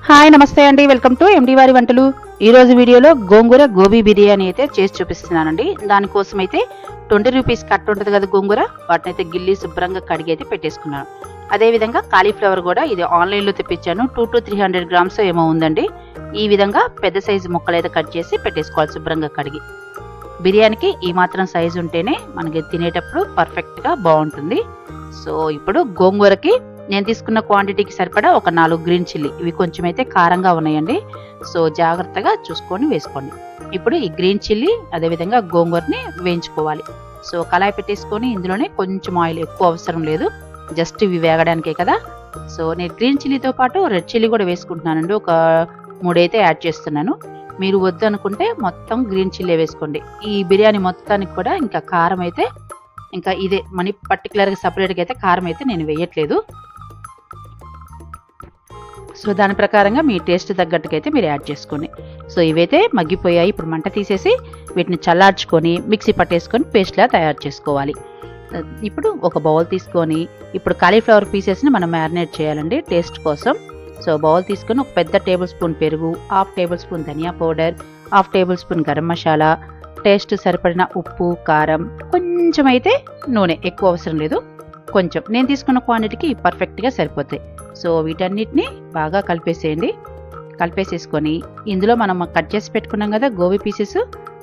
Hi నమస్తే అండి, welcome to MD వారి వంటలు. ఈరోజు వీడియోలో గోంగూర గోబీ బిర్యానీ అయితే చేసి చూపిస్తున్నానండి. దానికోసం అయితే 20 రూపీస్ కట్ ఉంటుంది కదా గోంగూర, వాటిని అయితే గిల్లి శుభ్రంగా కడిగి అయితే పెట్టేసుకున్నాను. అదేవిధంగా కాలీఫ్లవర్ కూడా ఇది ఆన్లైన్లో తెప్పించాను. 2 to 300 గ్రామ్స్ ఏమో ఉందండి. ఈ విధంగా పెద్ద సైజు ముక్కలు అయితే కట్ చేసి పెట్టేసుకోవాలి శుభ్రంగా కడిగి. బిర్యానీకి ఈ మాత్రం సైజు ఉంటేనే మనకి తినేటప్పుడు పర్ఫెక్ట్గా బాగుంటుంది. సో ఇప్పుడు గోంగూరకి నేను తీసుకున్న క్వాంటిటీకి సరిపడా ఒక 4 గ్రీన్ చిల్లీ, ఇవి కొంచెం అయితే కారంగా ఉన్నాయండి. సో జాగ్రత్తగా చూసుకొని వేసుకోండి. ఇప్పుడు ఈ గ్రీన్ చిల్లీ అదేవిధంగా గోంగూరని వేయించుకోవాలి. సో కళాయి పెట్టేసుకొని ఇందులోనే కొంచెం ఆయిల్, ఎక్కువ అవసరం లేదు, జస్ట్ ఇవి వేగడానికే కదా. సో నేను గ్రీన్ చిల్లీతో పాటు రెడ్ చిల్లీ కూడా వేసుకుంటున్నానండి. ఒక 3 అయితే యాడ్ చేస్తున్నాను. మీరు వద్దు అనుకుంటే మొత్తం గ్రీన్ చిల్లీ వేసుకోండి. ఈ బిర్యానీ మొత్తానికి కూడా ఇంకా కారం అయితే ఇంకా ఇదే మనీ పర్టికులర్గా సపరేట్గా అయితే కారం అయితే నేను వేయట్లేదు. సో దాని ప్రకారంగా మీ టేస్ట్ తగ్గట్టుగా అయితే మీరు యాడ్ చేసుకోండి. సో ఇవైతే మగ్గిపోయాయి. ఇప్పుడు మంట తీసేసి వీటిని చల్లార్చుకొని మిక్సీ పట్టేసుకొని పేస్ట్లా తయారు చేసుకోవాలి. ఇప్పుడు ఒక బౌల్ తీసుకొని ఇప్పుడు కాలీఫ్లవర్ పీసెస్ని మనం మ్యారినేట్ చేయాలండి టేస్ట్ కోసం. సో బౌల్ తీసుకొని ఒక పెద్ద టేబుల్ స్పూన్ పెరుగు, 1/2 టేబుల్ స్పూన్ ధనియా powder, 1/2 table spoon garam masala, taste సరిపడిన ఉప్పు, కారం, కొంచెం అయితే నూనె, ఎక్కువ అవసరం లేదు, కొంచెం. నేను తీసుకున్న క్వాంటిటీకి పర్ఫెక్ట్గా సరిపోతాయి. సో వీటన్నిటిని బాగా కలిపేసేయండి. కలిపేసేసుకొని ఇందులో మనం కట్ చేసి పెట్టుకున్నాం కదా గోబీ పీసెస్,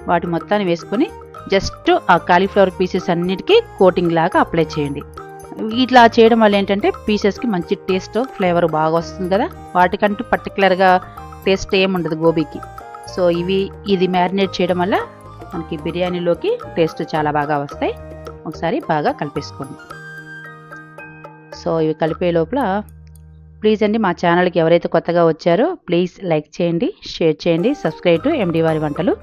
వాటి మొత్తాన్ని వేసుకొని జస్ట్ ఆ కాలీఫ్లవర్ పీసెస్ అన్నిటికీ కోటింగ్ లాగా అప్లై చేయండి. ఇట్లా చేయడం వల్ల ఏంటంటే పీసెస్కి మంచి టేస్ట్, ఫ్లేవర్ బాగా వస్తుంది కదా. వాటికంటూ పర్టికులర్గా టేస్ట్ ఏముండదు గోబీకి. సో ఇది మ్యారినేట్ చేయడం వల్ల మనకి బిర్యానీలోకి టేస్ట్ చాలా బాగా వస్తాయి. ఒకసారి బాగా కలిపేసుకోండి. సో ఇవి కలిపే లోపల ప్లీజ్ అండి, మా ఛానల్కి ఎవరైతే కొత్తగా వచ్చారో ప్లీజ్ లైక్ చేయండి, షేర్ చేయండి, సబ్స్క్రైబ్ టు ఎండి వారి వంటలు.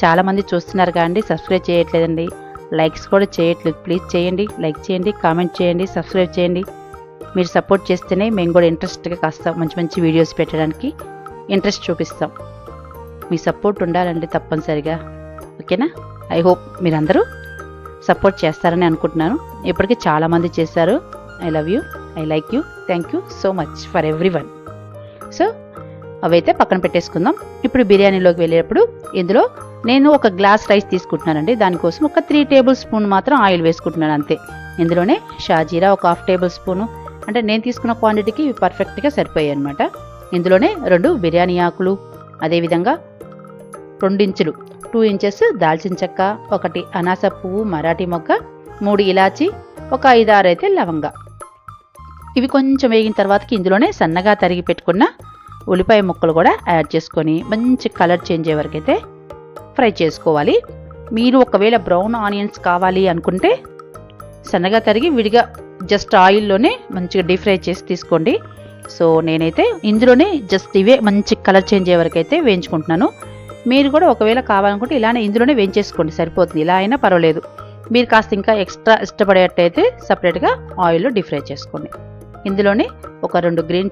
చాలామంది చూస్తున్నారు కానీ సబ్స్క్రైబ్ చేయట్లేదండి, లైక్స్ కూడా చేయట్లేదు. ప్లీజ్ చేయండి, లైక్ చేయండి, కామెంట్ చేయండి, సబ్స్క్రైబ్ చేయండి. మీరు సపోర్ట్ చేస్తేనే మేము కూడా ఇంట్రెస్ట్గా కాస్త మంచి మంచి వీడియోస్ పెట్టడానికి ఇంట్రెస్ట్ చూపిస్తాం. మీ సపోర్ట్ ఉండాలండి తప్పనిసరిగా, ఓకేనా? ఐ హోప్ మీరందరూ సపోర్ట్ చేస్తారని అనుకుంటున్నాను. ఇప్పటికీ చాలామంది చేశారు. I love you, I like you, thank you so much for every one. So అవైతే పక్కన పెట్టేసుకుందాం. ఇప్పుడు బిర్యానీలోకి వెళ్ళేటప్పుడు ఇందులో నేను ఒక గ్లాస్ రైస్ తీసుకుంటున్నానండి. దానికోసం ఒక 3 టేబుల్ స్పూన్ మాత్రం ఆయిల్ వేసుకుంటున్నాను అంతే. ఇందులోనే షాజీరా ఒక 1/2 టేబుల్ స్పూను, అంటే నేను తీసుకున్న క్వాంటిటీకి ఇవి పర్ఫెక్ట్గా సరిపోయాయి అనమాట. ఇందులోనే 2 బిర్యానీ ఆకులు, అదేవిధంగా 2 ఇంచెస్ దాల్చిన చెక్క, 1 అనాస పువ్వు మరాఠీ మొగ్గ, 3 ఇలాచి, ఒక 5-6 అయితే లవంగా. ఇవి కొంచెం వేగిన తర్వాతకి ఇందులోనే సన్నగా తరిగి పెట్టుకున్న ఉల్లిపాయ ముక్కలు కూడా యాడ్ చేసుకొని మంచి కలర్ చేంజ్ అయ్యే వరకు అయితే ఫ్రై చేసుకోవాలి. మీరు ఒకవేళ బ్రౌన్ ఆనియన్స్ కావాలి అనుకుంటే సన్నగా తరిగి విడిగా జస్ట్ ఆయిల్లోనే మంచిగా డీప్ ఫ్రై చేసి తీసుకోండి. సో నేనైతే ఇందులోనే జస్ట్ ఇవే మంచి కలర్ చేంజ్ అయ్యే వరకు అయితే వేయించుకుంటున్నాను. మీరు కూడా ఒకవేళ కావాలనుకుంటే ఇలానే ఇందులోనే వేయించేసుకోండి, సరిపోతుంది. ఇలా అయినా పర్వాలేదు. మీరు కాస్త ఇంకా ఎక్స్ట్రా ఇష్టపడేటట్టయితే సపరేట్గా ఆయిల్లో డీప్ ఫ్రై చేసుకోండి. ఇందులోనే ఒక 2 గ్రీన్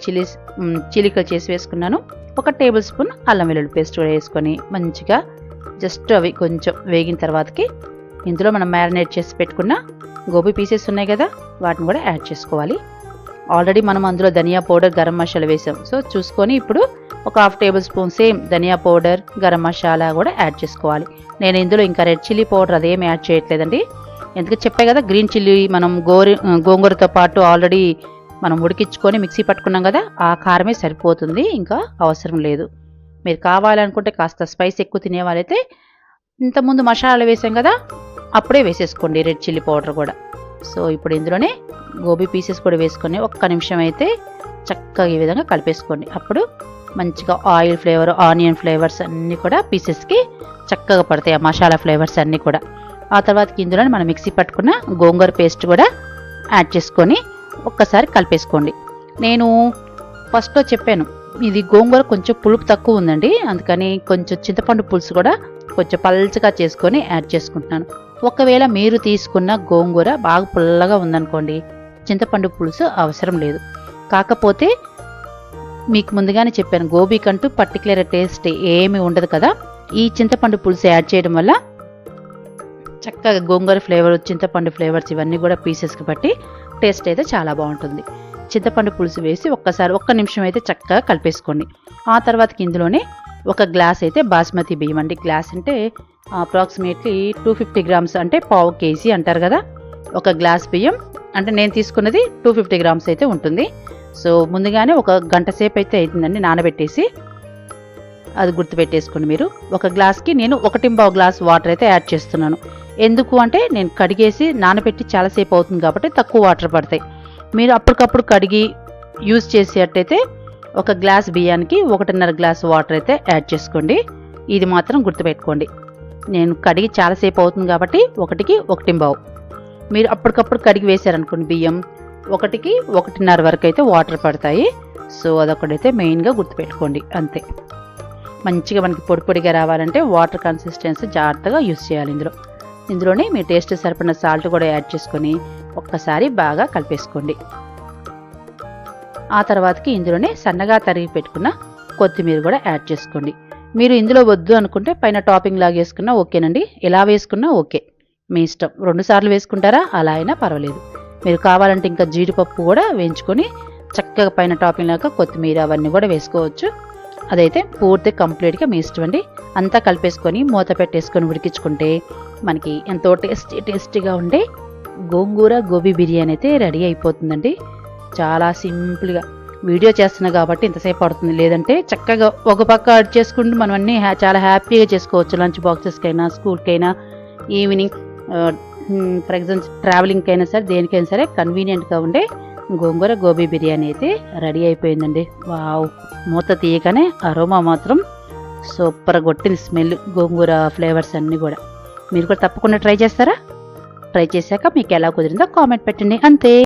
చీలికలు చేసి వేసుకున్నాను. 1 టేబుల్ స్పూన్ అల్లం వెల్లుల్లి పేస్ట్ వేసుకొని మంచిగా జస్ట్ అవి కొంచెం వేగిన తర్వాతకి ఇందులో మనం మ్యారినేట్ చేసి పెట్టుకున్న గోబీ పీసెస్ ఉన్నాయి కదా, వాటిని కూడా యాడ్ చేసుకోవాలి. ఆల్రెడీ మనం అందులో ధనియా పౌడర్, గరం మసాలా వేసాం. సో చూసుకొని ఇప్పుడు ఒక 1/2 టేబుల్ స్పూన్ సేమ్ ధనియా పౌడర్, గరం మసాలా కూడా యాడ్ చేసుకోవాలి. నేను ఇందులో ఇంకా రెడ్ చిల్లీ పౌడర్ అదేం యాడ్ చేయట్లేదండి. ఎందుకంటే చెప్పే కదా గ్రీన్ చిల్లీ మనం గోంగూరతో పాటు ఆల్రెడీ మనం ఉడికించుకొని మిక్సీ పట్టుకున్నాం కదా, ఆ కారమే సరిపోతుంది, ఇంకా అవసరం లేదు. మీరు కావాలనుకుంటే కాస్త స్పైస్ ఎక్కువ తినేవాళ్ళైతే ఇంతకుముందు మసాలాలు వేసాం కదా అప్పుడే వేసేసుకోండి రెడ్ చిల్లీ పౌడర్ కూడా. సో ఇప్పుడు ఇందులోనే గోబీ పీసెస్ కూడా వేసుకొని 1 నిమిషం అయితే చక్కగా ఈ విధంగా కలిపేసుకోండి. అప్పుడు మంచిగా ఆయిల్ ఫ్లేవర్, ఆనియన్ ఫ్లేవర్స్ అన్నీ కూడా పీసెస్కి చక్కగా పడతాయి, ఆ మసాలా ఫ్లేవర్స్ అన్నీ కూడా. ఆ తర్వాతకి ఇందులో మనం మిక్సీ పట్టుకున్న గోంగూర పేస్ట్ కూడా యాడ్ చేసుకొని ఒక్కసారి కలిపేసుకోండి. నేను ఫస్ట్లో చెప్పాను ఇది గోంగూర కొంచెం పులుపు తక్కువ ఉందండి, అందుకని కొంచెం చింతపండు పులుసు కూడా కొంచెం పల్చగా చేసుకొని యాడ్ చేసుకుంటున్నాను. ఒకవేళ మీరు తీసుకున్న గోంగూర బాగా పుల్లగా ఉందనుకోండి, చింతపండు పులుసు అవసరం లేదు. కాకపోతే మీకు ముందుగానే చెప్పాను గోబీకంటూ పర్టికులర్ టేస్ట్ ఏమీ ఉండదు కదా. ఈ చింతపండు పులుసు యాడ్ చేయడం వల్ల చక్కగా గోంగూర ఫ్లేవర్, చింతపండు ఫ్లేవర్స్ ఇవన్నీ కూడా పీసెస్కి బట్టి టేస్ట్ అయితే చాలా బాగుంటుంది. చింతపండు పులుసు వేసి ఒక్క నిమిషం అయితే చక్కగా కలిపేసుకోండి. ఆ తర్వాతకి ఇందులోనే ఒక గ్లాస్ అయితే బాస్మతి బియ్యం అండి. గ్లాస్ అంటే అప్రాక్సిమేట్లీ 250 గ్రామ్స్ అంటే పావు కేజీ అంటారు కదా. ఒక గ్లాస్ బియ్యం అంటే నేను తీసుకున్నది 250 గ్రామ్స్ అయితే ఉంటుంది. సో ముందుగానే ఒక గంట సేపు అయితే అవుతుందండి నానబెట్టేసి, అది గుర్తుపెట్టేసుకోండి మీరు. ఒక గ్లాస్కి నేను 1.5 గ్లాస్ వాటర్ అయితే యాడ్ చేస్తున్నాను. ఎందుకు అంటే నేను కడిగేసి నానబెట్టి చాలాసేపు అవుతుంది కాబట్టి తక్కువ వాటర్ పడతాయి. మీరు అప్పటికప్పుడు కడిగి యూజ్ చేసేటట్టయితే ఒక గ్లాస్ బియ్యానికి 1.5 గ్లాస్ వాటర్ అయితే యాడ్ చేసుకోండి. ఇది మాత్రం గుర్తుపెట్టుకోండి. నేను కడిగి చాలాసేపు అవుతుంది కాబట్టి 1కి 1.5. మీరు అప్పటికప్పుడు కడిగి వేసారనుకోండి బియ్యం, 1కి 1.5 వరకు అయితే వాటర్ పడతాయి. సో అదొకటైతే మెయిన్గా గుర్తుపెట్టుకోండి అంతే. మంచిగా మనకి పొడి పొడిగా రావాలంటే వాటర్ కన్సిస్టెన్సీ జాగ్రత్తగా యూజ్ చేయాలి. ఇందులోనే మీ టేస్ట్ సరిపడిన సాల్ట్ కూడా యాడ్ చేసుకొని ఒక్కసారి బాగా కలిపేసుకోండి. ఆ తర్వాతకి ఇందులోనే సన్నగా తరిగి పెట్టుకున్న కొత్తిమీర కూడా యాడ్ చేసుకోండి. మీరు ఇందులో వద్దు అనుకుంటే పైన టాపింగ్ లాగా వేసుకున్నా ఓకేనండి, ఎలా వేసుకున్నా ఓకే, మీ ఇష్టం. 2 సార్లు వేసుకుంటారా అలా అయినా పర్వాలేదు. మీరు కావాలంటే ఇంకా జీడిపప్పు కూడా వేయించుకొని చక్కగా పైన టాపింగ్ లాగా కొత్తిమీర అవన్నీ కూడా వేసుకోవచ్చు. అదైతే పూర్తి కంప్లీట్గా మీ ఇష్టం అండి. అంతా కలిపేసుకొని మూత పెట్టేసుకొని ఉడికించుకుంటే మనకి ఎంతో టేస్టీగా ఉండే గోంగూర గోబీ బిర్యానీ అయితే రెడీ అయిపోతుందండి. చాలా సింపుల్గా వీడియో చేస్తున్నా కాబట్టి ఇంతసేపు పడుతుంది, లేదంటే చక్కగా ఒక పక్క యాడ్ చేసుకుంటూ మనం అన్నీ చాలా హ్యాపీగా చేసుకోవచ్చు. లంచ్ బాక్సెస్కైనా, స్కూల్కైనా, ఈవినింగ్ ఫర్ ఎగ్జాంపుల్ ట్రావెలింగ్కి అయినా సరే, దేనికైనా సరే కన్వీనియంట్గా ఉండే గోంగూర గోబీ బిర్యానీ అయితే రెడీ అయిపోయిందండి. వావ్, మూత తీయగానే అరోమా మాత్రం సూపర్ కొట్టింది. స్మెల్, గోంగూర ఫ్లేవర్స్ అన్నీ కూడా. మీరు కూడా తప్పకుండా ట్రై చేస్తారా? ట్రై చేశాక మీకు ఎలా కుదిరిందో కామెంట్ పెట్టండి. అంతే.